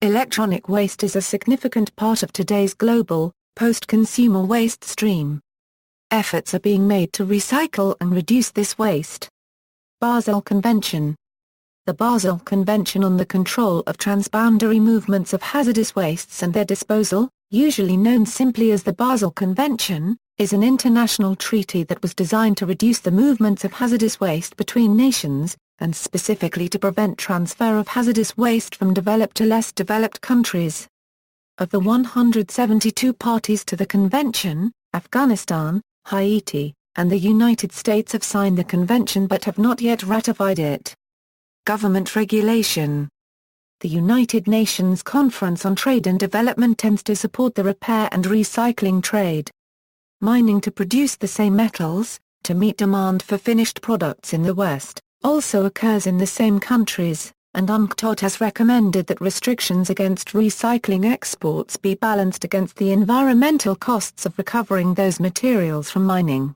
Electronic waste is a significant part of today's global, post-consumer waste stream. Efforts are being made to recycle and reduce this waste. Basel Convention. The Basel Convention on the Control of Transboundary Movements of Hazardous Wastes and Their Disposal, usually known simply as the Basel Convention, is an international treaty that was designed to reduce the movements of hazardous waste between nations, and specifically to prevent transfer of hazardous waste from developed to less developed countries. Of the 172 parties to the convention, Afghanistan, Haiti, and the United States have signed the convention but have not yet ratified it. Government regulation. The United Nations Conference on Trade and Development tends to support the repair and recycling trade. Mining to produce the same metals, to meet demand for finished products in the West, also occurs in the same countries, and UNCTAD has recommended that restrictions against recycling exports be balanced against the environmental costs of recovering those materials from mining.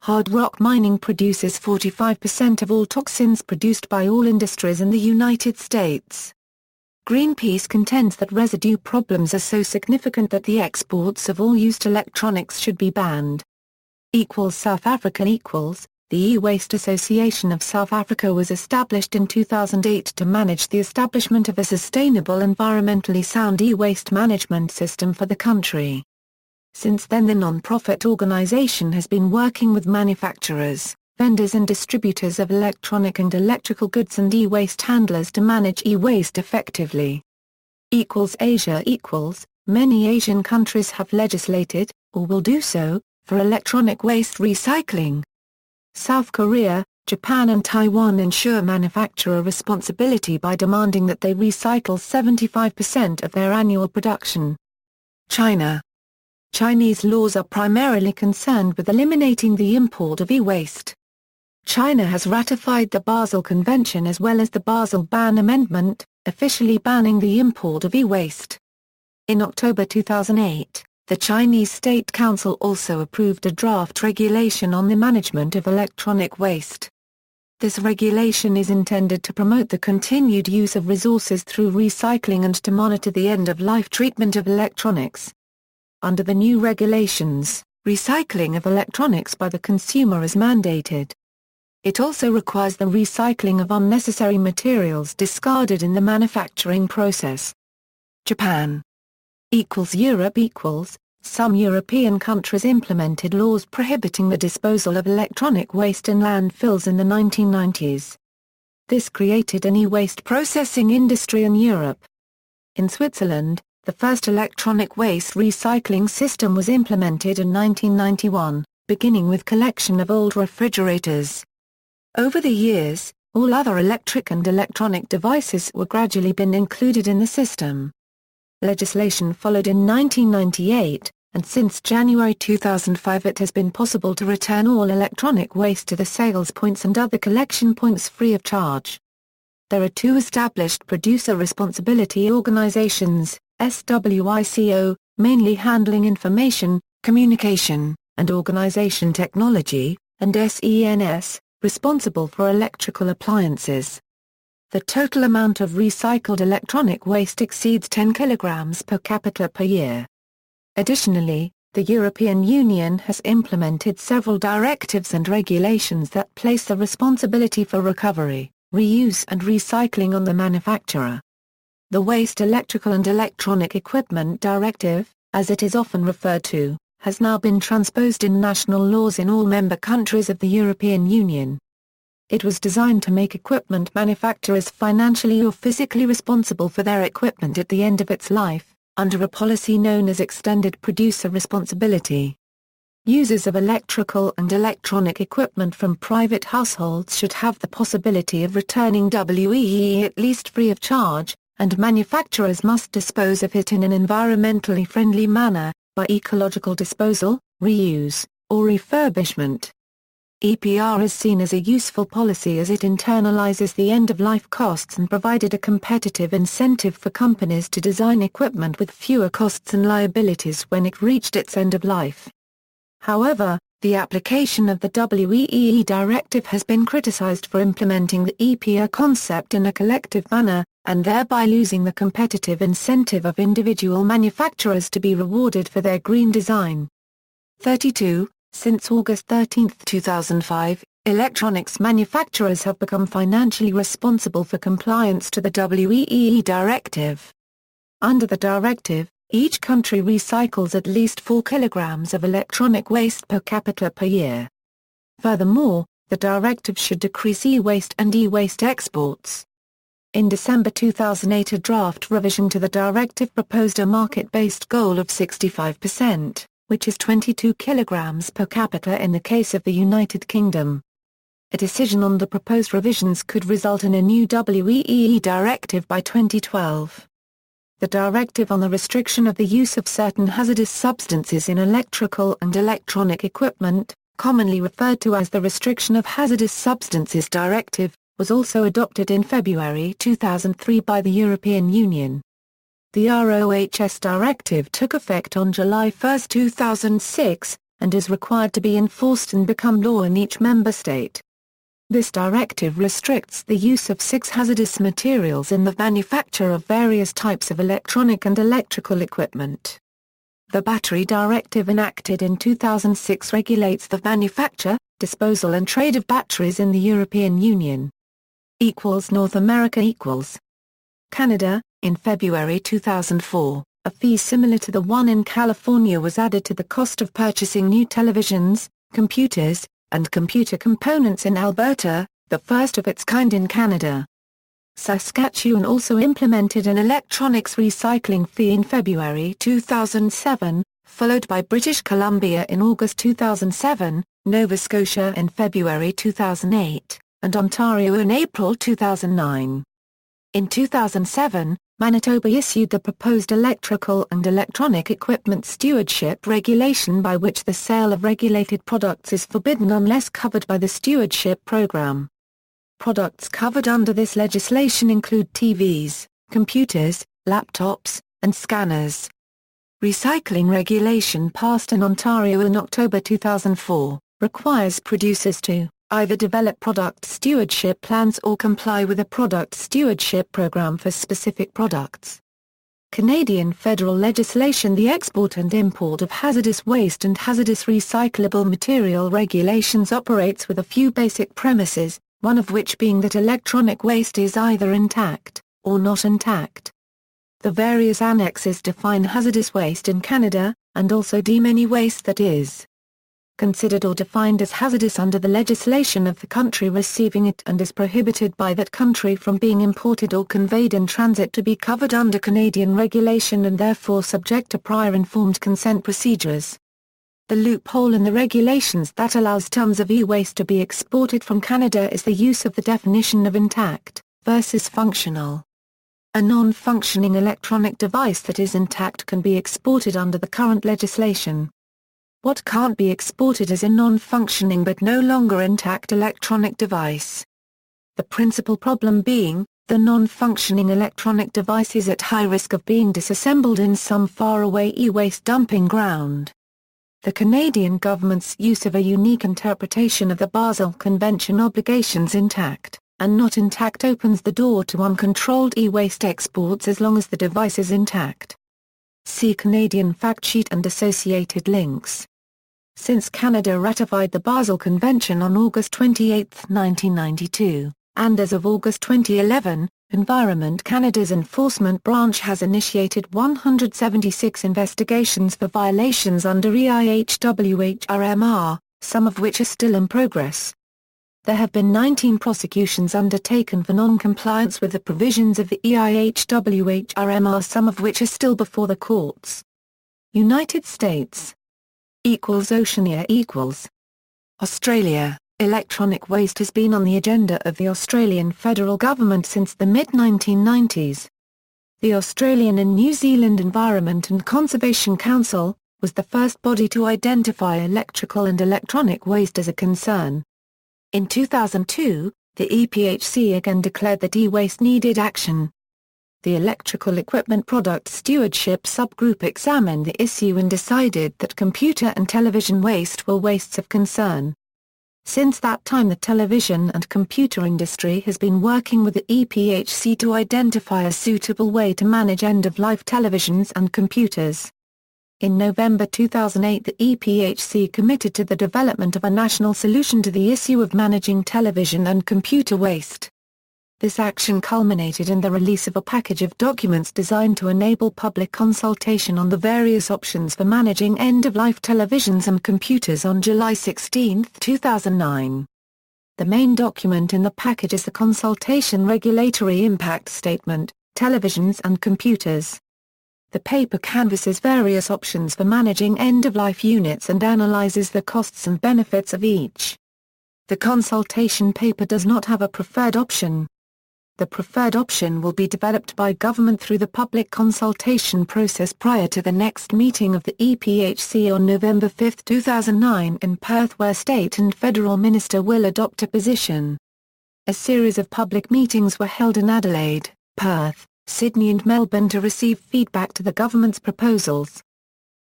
Hard rock mining produces 45% of all toxins produced by all industries in the United States. Greenpeace contends that residue problems are so significant that the exports of all used electronics should be banned. South Africa. The E-Waste Association of South Africa was established in 2008 to manage the establishment of a sustainable environmentally sound e-waste management system for the country. Since then the non-profit organization has been working with manufacturers, vendors and distributors of electronic and electrical goods and e-waste handlers to manage e-waste effectively. Asia. Many Asian countries have legislated, or will do so, for electronic waste recycling. South Korea, Japan and Taiwan ensure manufacturer responsibility by demanding that they recycle 75% of their annual production. China. Chinese laws are primarily concerned with eliminating the import of e-waste. China has ratified the Basel Convention as well as the Basel Ban Amendment, officially banning the import of e-waste. In October 2008, the Chinese State Council also approved a draft regulation on the management of electronic waste. This regulation is intended to promote the continued use of resources through recycling and to monitor the end-of-life treatment of electronics. Under the new regulations, recycling of electronics by the consumer is mandated. It also requires the recycling of unnecessary materials discarded in the manufacturing process. Japan. Europe. Some European countries implemented laws prohibiting the disposal of electronic waste in landfills in the 1990s. This created an e-waste processing industry in Europe. In Switzerland, the first electronic waste recycling system was implemented in 1991, beginning with collection of old refrigerators. Over the years, all other electric and electronic devices were gradually been included in the system. Legislation followed in 1998, and since January 2005 it has been possible to return all electronic waste to the sales points and other collection points free of charge. There are two established producer responsibility organizations, SWICO, mainly handling information, communication, and organization technology, and SENS, responsible for electrical appliances. The total amount of recycled electronic waste exceeds 10 kilograms per capita per year. Additionally, the European Union has implemented several directives and regulations that place the responsibility for recovery, reuse and recycling on the manufacturer. The Waste Electrical and Electronic Equipment Directive, as it is often referred to, has now been transposed in national laws in all member countries of the European Union. It was designed to make equipment manufacturers financially or physically responsible for their equipment at the end of its life, under a policy known as extended producer responsibility. Users of electrical and electronic equipment from private households should have the possibility of returning WEEE at least free of charge, and manufacturers must dispose of it in an environmentally friendly manner, by ecological disposal, reuse, or refurbishment. EPR is seen as a useful policy as it internalizes the end-of-life costs and provided a competitive incentive for companies to design equipment with fewer costs and liabilities when it reached its end of life. However, the application of the WEEE directive has been criticized for implementing the EPR concept in a collective manner, and thereby losing the competitive incentive of individual manufacturers to be rewarded for their green design. 32. Since August 13, 2005, electronics manufacturers have become financially responsible for compliance to the WEEE directive. Under the directive, each country recycles at least 4 kilograms of electronic waste per capita per year. Furthermore, the directive should decrease e-waste and e-waste exports. In December 2008, a draft revision to the directive proposed a market-based goal of 65%, which is 22 kilograms per capita in the case of the United Kingdom. A decision on the proposed revisions could result in a new WEEE directive by 2012. The directive on the restriction of the use of certain hazardous substances in electrical and electronic equipment, commonly referred to as the Restriction of Hazardous Substances Directive, was also adopted in February 2003 by the European Union. The RoHS directive took effect on July 1, 2006, and is required to be enforced and become law in each member state. This directive restricts the use of 6 hazardous materials in the manufacture of various types of electronic and electrical equipment. The Battery Directive enacted in 2006 regulates the manufacture, disposal and trade of batteries in the European Union. North America Canada. In February 2004, a fee similar to the one in California was added to the cost of purchasing new televisions, computers, and computer components in Alberta, the first of its kind in Canada. Saskatchewan also implemented an electronics recycling fee in February 2007, followed by British Columbia in August 2007, Nova Scotia in February 2008, and Ontario in April 2009. In 2007, Manitoba issued the proposed Electrical and Electronic Equipment Stewardship Regulation, by which the sale of regulated products is forbidden unless covered by the stewardship program. Products covered under this legislation include TVs, computers, laptops, and scanners. Recycling regulation passed in Ontario in October 2004, requires producers to either develop product stewardship plans or comply with a product stewardship program for specific products. Canadian federal legislation, the export and import of hazardous waste and hazardous recyclable material regulations, operates with a few basic premises, one of which being that electronic waste is either intact or not intact. The various annexes define hazardous waste in Canada, and also deem any waste that is considered or defined as hazardous under the legislation of the country receiving it and is prohibited by that country from being imported or conveyed in transit to be covered under Canadian regulation and therefore subject to prior informed consent procedures. The loophole in the regulations that allows tons of e-waste to be exported from Canada is the use of the definition of intact versus functional. A non-functioning electronic device that is intact can be exported under the current legislation. What can't be exported is a non-functioning but no longer intact electronic device. The principal problem being, the non-functioning electronic device is at high risk of being disassembled in some faraway e-waste dumping ground. The Canadian government's use of a unique interpretation of the Basel Convention obligations intact and not intact opens the door to uncontrolled e-waste exports as long as the device is intact. See Canadian fact sheet and associated links. Since Canada ratified the Basel Convention on August 28, 1992, and as of August 2011, Environment Canada's enforcement branch has initiated 176 investigations for violations under EIHWHRMR, some of which are still in progress. There have been 19 prosecutions undertaken for non-compliance with the provisions of the EIHWHRMR, some of which are still before the courts. United States Oceania Australia. Electronic waste has been on the agenda of the Australian federal government since the mid-1990s. The Australian and New Zealand Environment and Conservation Council was the first body to identify electrical and electronic waste as a concern. In 2002, the EPHC again declared that e-waste needed action. The Electrical Equipment Product Stewardship subgroup examined the issue and decided that computer and television waste were wastes of concern. Since that time the television and computer industry has been working with the EPHC to identify a suitable way to manage end-of-life televisions and computers. In November 2008 the EPHC committed to the development of a national solution to the issue of managing television and computer waste. This action culminated in the release of a package of documents designed to enable public consultation on the various options for managing end-of-life televisions and computers on July 16, 2009. The main document in the package is the Consultation Regulatory Impact Statement, Televisions and Computers. The paper canvasses various options for managing end-of-life units and analyzes the costs and benefits of each. The consultation paper does not have a preferred option. The preferred option will be developed by government through the public consultation process prior to the next meeting of the EPHC on November 5, 2009 in Perth, where State and Federal Minister will adopt a position. A series of public meetings were held in Adelaide, Perth, Sydney and Melbourne to receive feedback to the government's proposals.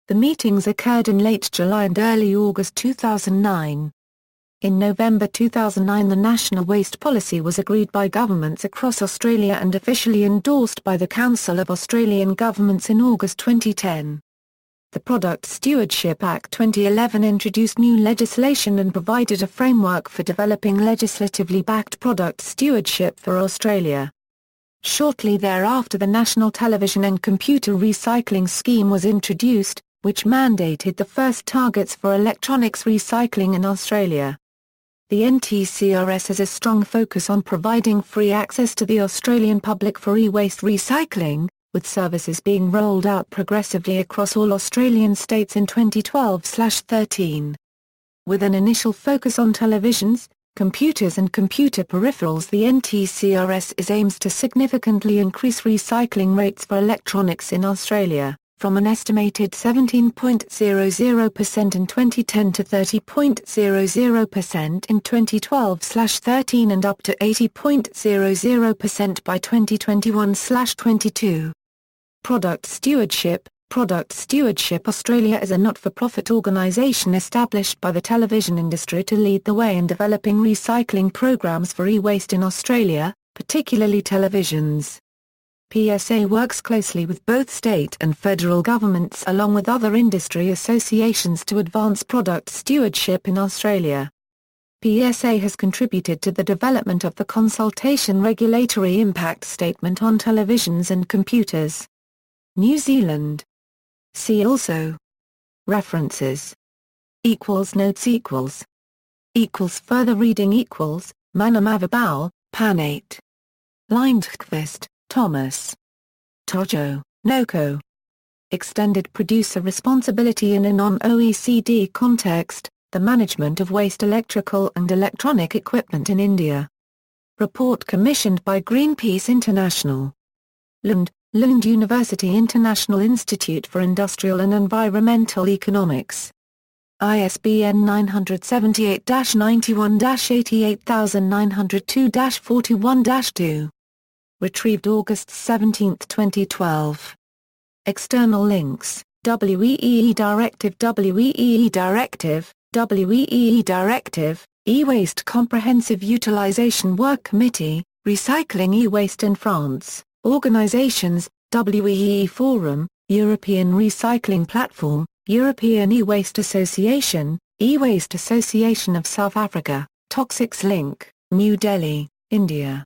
The meetings occurred in late July and early August 2009. In November 2009 the National Waste Policy was agreed by governments across Australia and officially endorsed by the Council of Australian Governments in August 2010. The Product Stewardship Act 2011 introduced new legislation and provided a framework for developing legislatively backed product stewardship for Australia. Shortly thereafter the National Television and Computer Recycling Scheme was introduced, which mandated the first targets for electronics recycling in Australia. The NTCRS has a strong focus on providing free access to the Australian public for e-waste recycling, with services being rolled out progressively across all Australian states in 2012/13. With an initial focus on televisions, computers and computer peripherals, the NTCRS aims to significantly increase recycling rates for electronics in Australia, from an estimated 17.00% in 2010 to 30.00% in 2012/13 and up to 80.00% by 2021/22. Product Stewardship Australia is a not-for-profit organisation established by the television industry to lead the way in developing recycling programs for e-waste in Australia, particularly televisions. PSA works closely with both state and federal governments along with other industry associations to advance product stewardship in Australia. PSA has contributed to the development of the Consultation Regulatory Impact Statement on Televisions and Computers. New Zealand. See also. References. Notes. Further reading Manamavabal, Panate. Lindqvist, Thomas. Tojo, Noko. Extended producer responsibility in a non-OECD context, the management of waste electrical and electronic equipment in India. Report commissioned by Greenpeace International. Lund University International Institute for Industrial and Environmental Economics. ISBN 978-91-88902-41-2. Retrieved August 17, 2012. External links: WEEE Directive, E-Waste Comprehensive Utilization Work Committee, Recycling e-waste in France, Organizations, WEEE Forum, European Recycling Platform, European E-Waste Association, E-Waste Association of South Africa, Toxics Link, New Delhi, India.